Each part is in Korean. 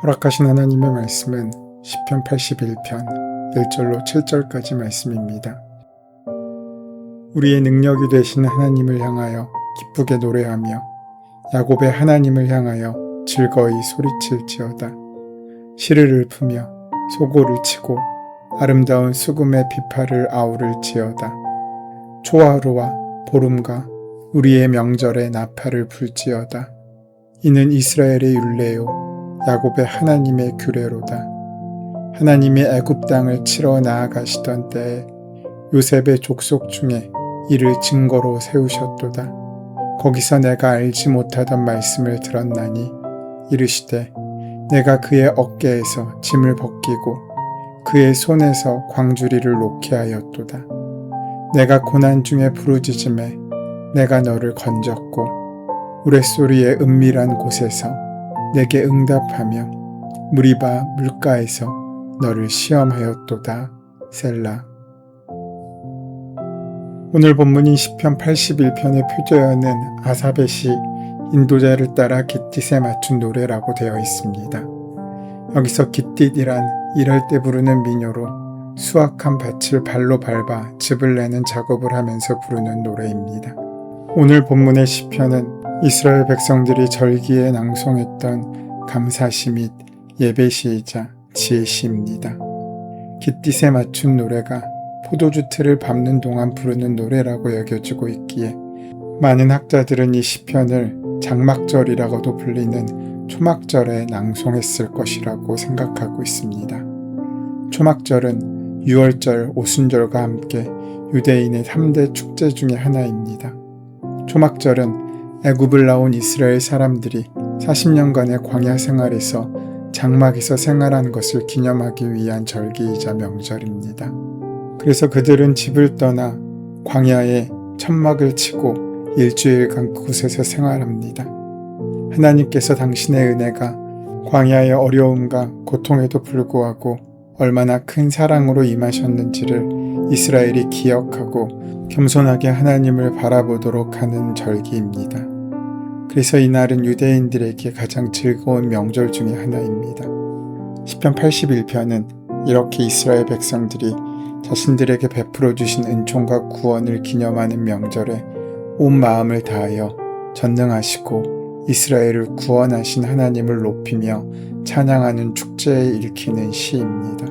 허락하신 하나님의 말씀은 시편 81편 1절로 7절까지 말씀입니다. 우리의 능력이 되신 하나님을 향하여 기쁘게 노래하며 야곱의 하나님을 향하여 즐거이 소리칠지어다. 시를 읊으며 소고를 치고 아름다운 수금의 비파를 아우를지어다. 초하루와 보름과 우리의 명절에 나팔을 불지어다. 이는 이스라엘의 율례요 야곱의 하나님의 규례로다. 하나님이 애굽 땅을 치러 나아가시던 때에 요셉의 족속 중에 이를 증거로 세우셨도다. 거기서 내가 알지 못하던 말씀을 들었나니 이르시되 내가 그의 어깨에서 짐을 벗기고 그의 손에서 광주리를 놓게 하였도다. 내가 고난 중에 부르짖음에 내가 너를 건졌고 우레소리의 은밀한 곳에서 내게 응답하며 무리바 물가에서 너를 시험하였도다. 셀라. 오늘 본문인 시편 81편의 표제어는 아삽의 시 인도자를 따라 깃딧에 맞춘 노래라고 되어 있습니다. 여기서 깃딧이란 일할 때 부르는 민요로 수확한 밭을 발로 밟아 즙을 내는 작업을 하면서 부르는 노래입니다. 오늘 본문의 시편은 이스라엘 백성들이 절기에 낭송했던 감사시 및 예배시이자 지혜시입니다. 깃딧에 맞춘 노래가 포도주 틀을 밟는 동안 부르는 노래라고 여겨지고 있기에 많은 학자들은 이 시편을 장막절이라고도 불리는 초막절에 낭송했을 것이라고 생각하고 있습니다. 초막절은 유월절, 오순절과 함께 유대인의 3대 축제 중의 하나입니다. 초막절은 애굽을 나온 이스라엘 사람들이 40년간의 광야 생활에서 장막에서 생활한 것을 기념하기 위한 절기이자 명절입니다. 그래서 그들은 집을 떠나 광야에 천막을 치고 일주일간 그곳에서 생활합니다. 하나님께서 당신의 은혜가 광야의 어려움과 고통에도 불구하고 얼마나 큰 사랑으로 임하셨는지를 이스라엘이 기억하고 겸손하게 하나님을 바라보도록 하는 절기입니다. 그래서 이날은 유대인들에게 가장 즐거운 명절 중의 하나입니다. 시편 81편은 이렇게 이스라엘 백성들이 자신들에게 베풀어 주신 은총과 구원을 기념하는 명절에 온 마음을 다하여 전능하시고 이스라엘을 구원하신 하나님을 높이며 찬양하는 축제에 읽히는 시입니다.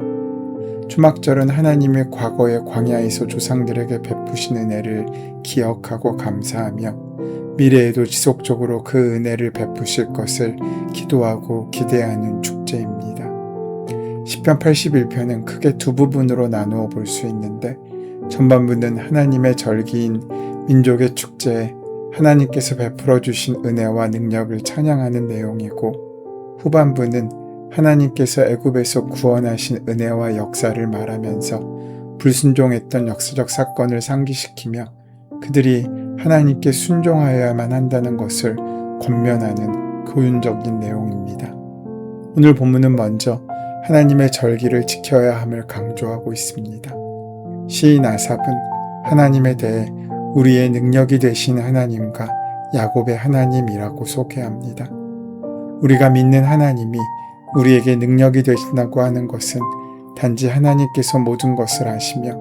초막절은 하나님의 과거의 광야에서 조상들에게 베푸신 은혜를 기억하고 감사하며 미래에도 지속적으로 그 은혜를 베푸실 것을 기도하고 기대하는 축제입니다. 시편 81편은 크게 두 부분으로 나누어 볼 수 있는데 전반부는 하나님의 절기인 민족의 축제에 하나님께서 베풀어 주신 은혜와 능력을 찬양하는 내용이고 후반부는 하나님께서 애굽에서 구원하신 은혜와 역사를 말하면서 불순종했던 역사적 사건을 상기시키며 그들이 하나님께 순종하여야만 한다는 것을 권면하는 교훈적인 내용입니다. 오늘 본문은 먼저 하나님의 절기를 지켜야 함을 강조하고 있습니다. 시인 아삽은 하나님에 대해 우리의 능력이 되신 하나님과 야곱의 하나님이라고 소개합니다. 우리가 믿는 하나님이 우리에게 능력이 되신다고 하는 것은 단지 하나님께서 모든 것을 아시며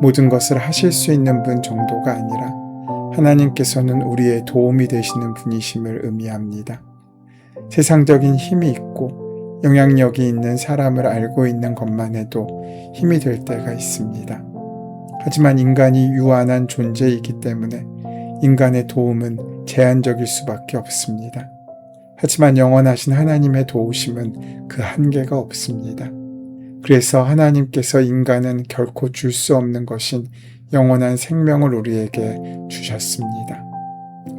모든 것을 하실 수 있는 분 정도가 아니라 하나님께서는 우리의 도움이 되시는 분이심을 의미합니다. 세상적인 힘이 있고 영향력이 있는 사람을 알고 있는 것만 해도 힘이 될 때가 있습니다. 하지만 인간이 유한한 존재이기 때문에 인간의 도움은 제한적일 수밖에 없습니다. 하지만 영원하신 하나님의 도우심은 그 한계가 없습니다. 그래서 하나님께서 인간은 결코 줄 수 없는 것인 영원한 생명을 우리에게 주셨습니다.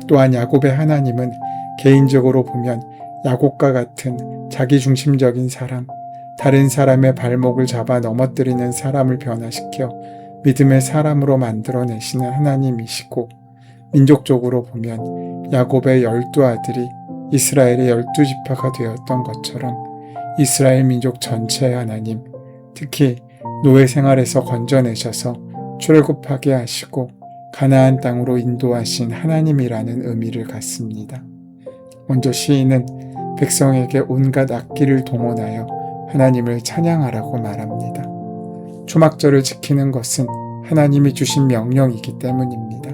또한 야곱의 하나님은 개인적으로 보면 야곱과 같은 자기중심적인 사람, 다른 사람의 발목을 잡아 넘어뜨리는 사람을 변화시켜 믿음의 사람으로 만들어내시는 하나님이시고 민족적으로 보면 야곱의 12아들이 이스라엘의 12지파가 되었던 것처럼 이스라엘 민족 전체의 하나님, 특히 노예 생활에서 건져내셔서 출애굽하게 하시고 가나안 땅으로 인도하신 하나님이라는 의미를 갖습니다. 먼저 시인은 백성에게 온갖 악기를 동원하여 하나님을 찬양하라고 말합니다. 초막절을 지키는 것은 하나님이 주신 명령이기 때문입니다.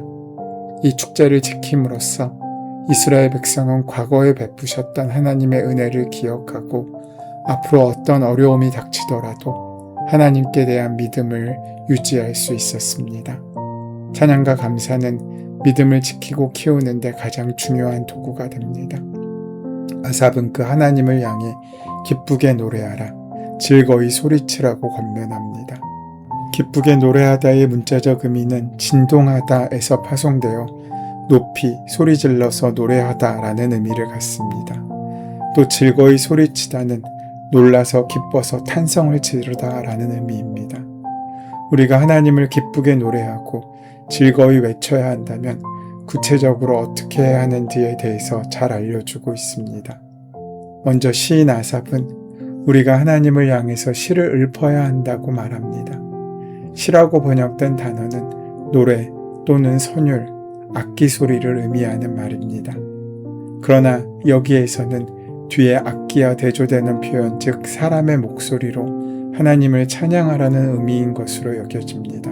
이 축제를 지킴으로써 이스라엘 백성은 과거에 베푸셨던 하나님의 은혜를 기억하고 앞으로 어떤 어려움이 닥치더라도 하나님께 대한 믿음을 유지할 수 있었습니다. 찬양과 감사는 믿음을 지키고 키우는 데 가장 중요한 도구가 됩니다. 아삽은 그 하나님을 향해 기쁘게 노래하라, 즐거이 소리치라고 권면합니다. 기쁘게 노래하다의 문자적 의미는 진동하다에서 파송되어 높이 소리 질러서 노래하다라는 의미를 갖습니다. 또 즐거이 소리치다는 놀라서 기뻐서 탄성을 지르다라는 의미입니다. 우리가 하나님을 기쁘게 노래하고 즐거이 외쳐야 한다면 구체적으로 어떻게 해야 하는지에 대해서 잘 알려주고 있습니다. 먼저 시인 아삽은 우리가 하나님을 향해서 시를 읊어야 한다고 말합니다. 시라고 번역된 단어는 노래 또는 선율, 악기 소리를 의미하는 말입니다. 그러나 여기에서는 뒤에 악기와 대조되는 표현, 즉 사람의 목소리로 하나님을 찬양하라는 의미인 것으로 여겨집니다.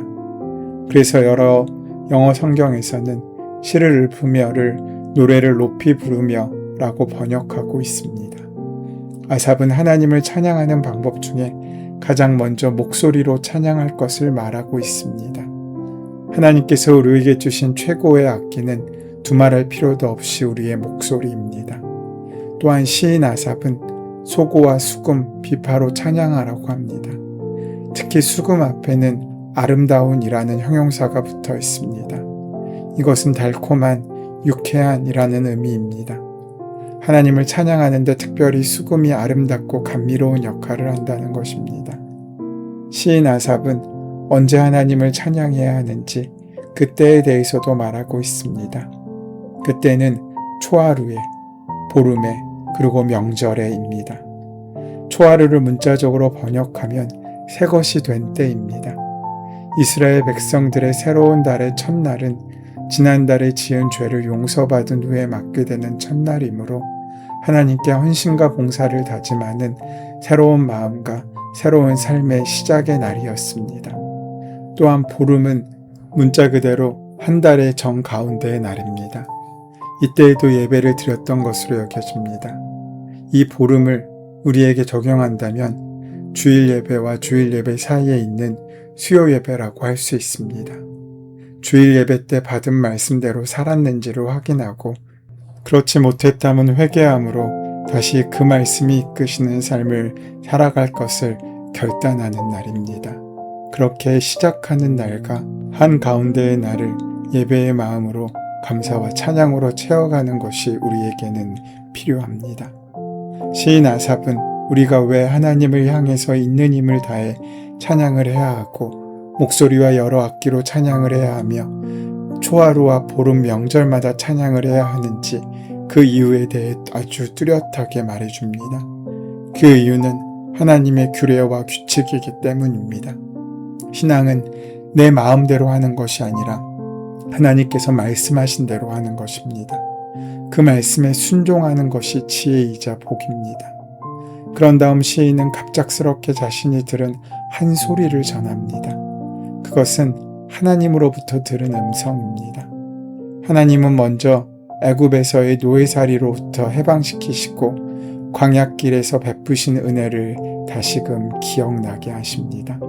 그래서 여러 영어 성경에서는 시를 읊으며를 노래를 높이 부르며 라고 번역하고 있습니다. 아삽은 하나님을 찬양하는 방법 중에 가장 먼저 목소리로 찬양할 것을 말하고 있습니다. 하나님께서 우리에게 주신 최고의 악기는 두말할 필요도 없이 우리의 목소리입니다. 또한 시인 아삽은 소고와 수금, 비파로 찬양하라고 합니다. 특히 수금 앞에는 아름다운이라는 형용사가 붙어 있습니다. 이것은 달콤한, 유쾌한이라는 의미입니다. 하나님을 찬양하는데 특별히 수금이 아름답고 감미로운 역할을 한다는 것입니다. 시인 아삽은 언제 하나님을 찬양해야 하는지 그때에 대해서도 말하고 있습니다. 그때는 초하루에, 보름에, 그리고 명절에입니다. 초하루를 문자적으로 번역하면 새것이 된 때입니다. 이스라엘 백성들의 새로운 달의 첫날은 지난달에 지은 죄를 용서받은 후에 맞게 되는 첫날이므로 하나님께 헌신과 봉사를 다짐하는 새로운 마음과 새로운 삶의 시작의 날이었습니다. 또한 보름은 문자 그대로 한 달의 정가운데의 날입니다. 이때에도 예배를 드렸던 것으로 여겨집니다. 이 보름을 우리에게 적용한다면 주일 예배와 주일 예배 사이에 있는 수요 예배라고 할 수 있습니다. 주일 예배 때 받은 말씀대로 살았는지를 확인하고 그렇지 못했다면 회개함으로 다시 그 말씀이 이끄시는 삶을 살아갈 것을 결단하는 날입니다. 그렇게 시작하는 날과 한가운데의 날을 예배의 마음으로 감사와 찬양으로 채워가는 것이 우리에게는 필요합니다. 시인 아삽은 우리가 왜 하나님을 향해서 있는 힘을 다해 찬양을 해야 하고 목소리와 여러 악기로 찬양을 해야 하며 초하루와 보름 명절마다 찬양을 해야 하는지 그 이유에 대해 아주 뚜렷하게 말해줍니다. 그 이유는 하나님의 규례와 규칙이기 때문입니다. 신앙은 내 마음대로 하는 것이 아니라 하나님께서 말씀하신 대로 하는 것입니다. 그 말씀에 순종하는 것이 지혜이자 복입니다. 그런 다음 시인은 갑작스럽게 자신이 들은 한 소리를 전합니다. 그것은 하나님으로부터 들은 음성입니다. 하나님은 먼저 애굽에서의 노예살이로부터 해방시키시고 광야길에서 베푸신 은혜를 다시금 기억나게 하십니다.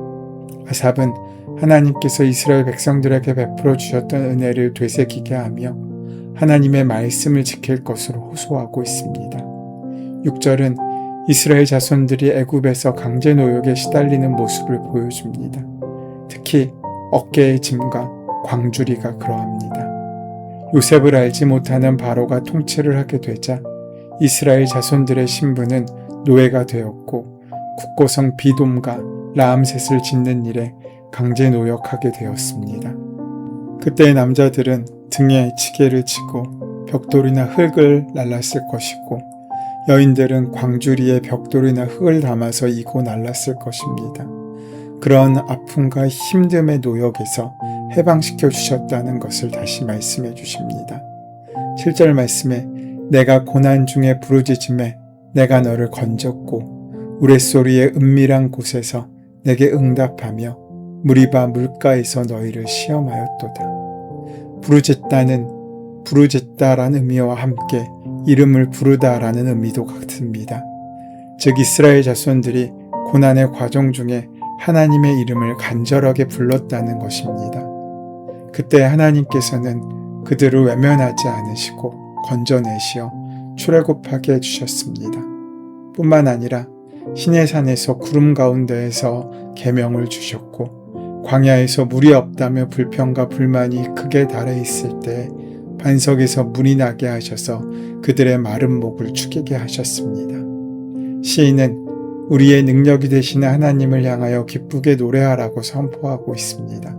아삽은 하나님께서 이스라엘 백성들에게 베풀어 주셨던 은혜를 되새기게 하며 하나님의 말씀을 지킬 것으로 호소하고 있습니다. 6절은 이스라엘 자손들이 애굽에서 강제 노역에 시달리는 모습을 보여줍니다. 특히 어깨의 짐과 광주리가 그러합니다. 요셉을 알지 못하는 바로가 통치를 하게 되자 이스라엘 자손들의 신분은 노예가 되었고 국고성 비돔과 라암셋을 짓는 일에 강제 노역하게 되었습니다. 그때 남자들은 등에 지게를 지고 벽돌이나 흙을 날랐을 것이고 여인들은 광주리에 벽돌이나 흙을 담아서 이고 날랐을 것입니다. 그런 아픔과 힘듦의 노역에서 해방시켜 주셨다는 것을 다시 말씀해 주십니다. 7절 말씀에 내가 고난 중에 부르짖음에 내가 너를 건졌고 우레소리의 은밀한 곳에서 내게 응답하며 무리바 물가에서 너희를 시험하였도다. 부르짖다란 의미와 함께 이름을 부르다라는 의미도 같습니다. 즉 이스라엘 자손들이 고난의 과정 중에 하나님의 이름을 간절하게 불렀다는 것입니다. 그때 하나님께서는 그들을 외면하지 않으시고 건져내시어 출애굽하게 해주셨습니다. 뿐만 아니라 시내산에서 구름 가운데에서 계명을 주셨고 광야에서 물이 없다며 불평과 불만이 극에 달해 있을 때 반석에서 물이 나게 하셔서 그들의 마른 목을 축이게 하셨습니다. 시인은 우리의 능력이 되시는 하나님을 향하여 기쁘게 노래하라고 선포하고 있습니다.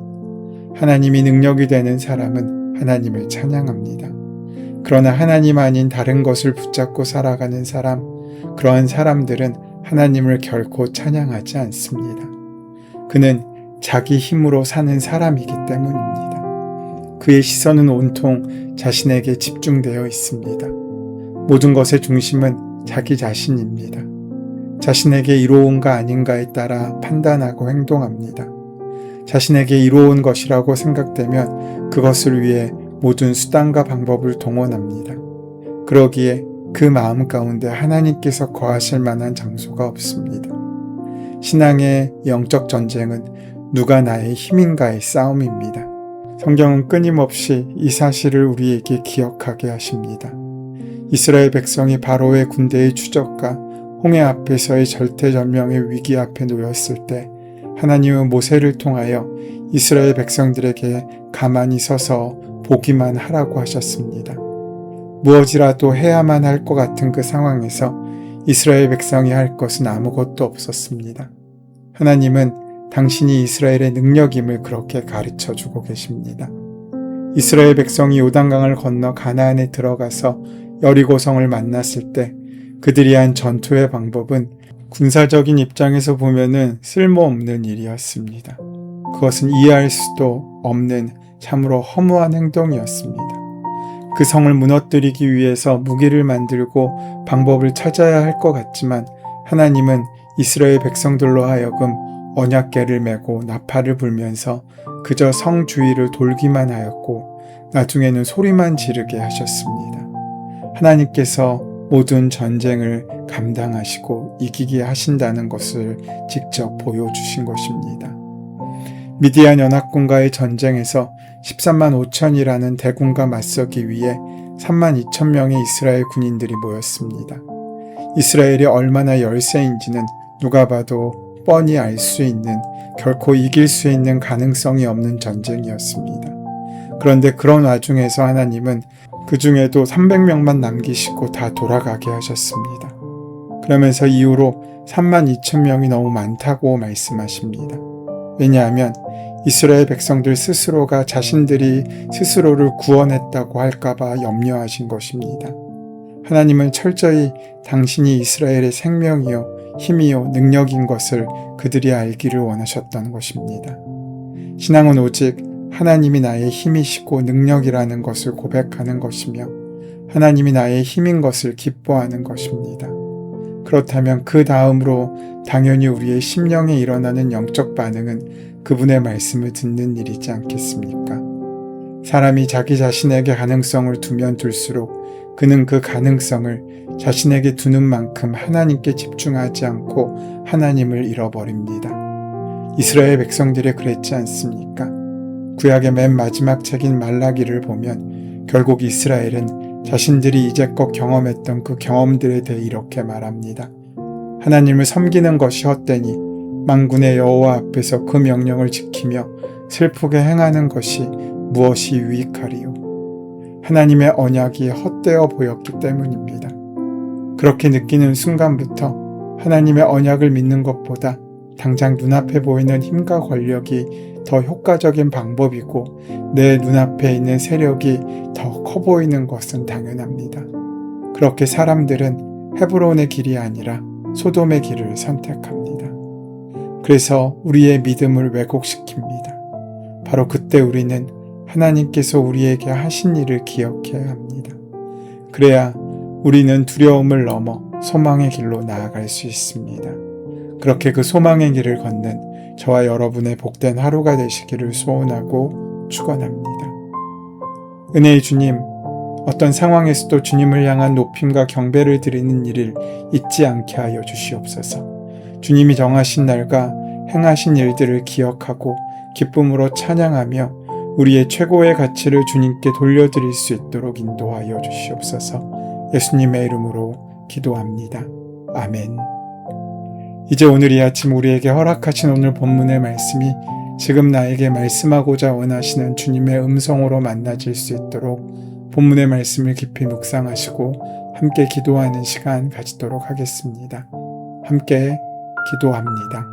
하나님이 능력이 되는 사람은 하나님을 찬양합니다. 그러나 하나님 아닌 다른 것을 붙잡고 살아가는 사람, 그러한 사람들은 하나님을 결코 찬양하지 않습니다. 그는 자기 힘으로 사는 사람이기 때문입니다. 그의 시선은 온통 자신에게 집중되어 있습니다. 모든 것의 중심은 자기 자신입니다. 자신에게 이로운가 아닌가에 따라 판단하고 행동합니다. 자신에게 이로운 것이라고 생각되면 그것을 위해 모든 수단과 방법을 동원합니다. 그러기에 그 마음 가운데 하나님께서 거하실 만한 장소가 없습니다. 신앙의 영적 전쟁은 누가 나의 힘인가의 싸움입니다. 성경은 끊임없이 이 사실을 우리에게 기억하게 하십니다. 이스라엘 백성이 바로의 군대의 추적과 홍해 앞에서의 절대절명의 위기 앞에 놓였을 때 하나님은 모세를 통하여 이스라엘 백성들에게 가만히 서서 보기만 하라고 하셨습니다. 무엇이라도 해야만 할 것 같은 그 상황에서 이스라엘 백성이 할 것은 아무것도 없었습니다. 하나님은 당신이 이스라엘의 능력임을 그렇게 가르쳐주고 계십니다. 이스라엘 백성이 요단강을 건너 가나안에 들어가서 여리고성을 만났을 때 그들이 한 전투의 방법은 군사적인 입장에서 보면은 쓸모없는 일이었습니다. 그것은 이해할 수도 없는 참으로 허무한 행동이었습니다. 그 성을 무너뜨리기 위해서 무기를 만들고 방법을 찾아야 할 것 같지만 하나님은 이스라엘 백성들로 하여금 언약궤를 메고 나팔을 불면서 그저 성 주위를 돌기만 하였고 나중에는 소리만 지르게 하셨습니다. 하나님께서 모든 전쟁을 감당하시고 이기게 하신다는 것을 직접 보여주신 것입니다. 미디안 연합군과의 전쟁에서 13만 5천이라는 대군과 맞서기 위해 3만 2천 명의 이스라엘 군인들이 모였습니다. 이스라엘이 얼마나 열세인지는 누가 봐도 뻔히 알 수 있는, 결코 이길 수 있는 가능성이 없는 전쟁이었습니다. 그런데 그런 와중에서 하나님은 그 중에도 300명만 남기시고 다 돌아가게 하셨습니다. 그러면서 이후로 3만 2천 명이 너무 많다고 말씀하십니다. 왜냐하면 이스라엘 백성들 스스로가 자신들이 스스로를 구원했다고 할까봐 염려하신 것입니다. 하나님은 철저히 당신이 이스라엘의 생명이요, 힘이요, 능력인 것을 그들이 알기를 원하셨던 것입니다. 신앙은 오직 하나님이 나의 힘이시고 능력이라는 것을 고백하는 것이며 하나님이 나의 힘인 것을 기뻐하는 것입니다. 그렇다면 그 다음으로 당연히 우리의 심령에 일어나는 영적 반응은 그분의 말씀을 듣는 일이지 않겠습니까? 사람이 자기 자신에게 가능성을 두면 둘수록 그는 그 가능성을 자신에게 두는 만큼 하나님께 집중하지 않고 하나님을 잃어버립니다. 이스라엘 백성들이 그랬지 않습니까? 구약의 맨 마지막 책인 말라기를 보면 결국 이스라엘은 자신들이 이제껏 경험했던 그 경험들에 대해 이렇게 말합니다. 하나님을 섬기는 것이 헛되니 만군의 여호와 앞에서 그 명령을 지키며 슬프게 행하는 것이 무엇이 유익하리요. 하나님의 언약이 헛되어 보였기 때문입니다. 그렇게 느끼는 순간부터 하나님의 언약을 믿는 것보다 당장 눈앞에 보이는 힘과 권력이 더 효과적인 방법이고 내 눈앞에 있는 세력이 더 커 보이는 것은 당연합니다. 그렇게 사람들은 헤브론의 길이 아니라 소돔의 길을 선택합니다. 그래서 우리의 믿음을 왜곡시킵니다. 바로 그때 우리는 하나님께서 우리에게 하신 일을 기억해야 합니다. 그래야 우리는 두려움을 넘어 소망의 길로 나아갈 수 있습니다. 그렇게 그 소망의 길을 걷는 저와 여러분의 복된 하루가 되시기를 소원하고 축원합니다. 은혜의 주님, 어떤 상황에서도 주님을 향한 높임과 경배를 드리는 일을 잊지 않게 하여 주시옵소서. 주님이 정하신 날과 행하신 일들을 기억하고 기쁨으로 찬양하며 우리의 최고의 가치를 주님께 돌려드릴 수 있도록 인도하여 주시옵소서. 예수님의 이름으로 기도합니다. 아멘. 이제 오늘 이 아침 우리에게 허락하신 오늘 본문의 말씀이 지금 나에게 말씀하고자 원하시는 주님의 음성으로 만나질 수 있도록 본문의 말씀을 깊이 묵상하시고 함께 기도하는 시간 가지도록 하겠습니다. 함께 기도합니다.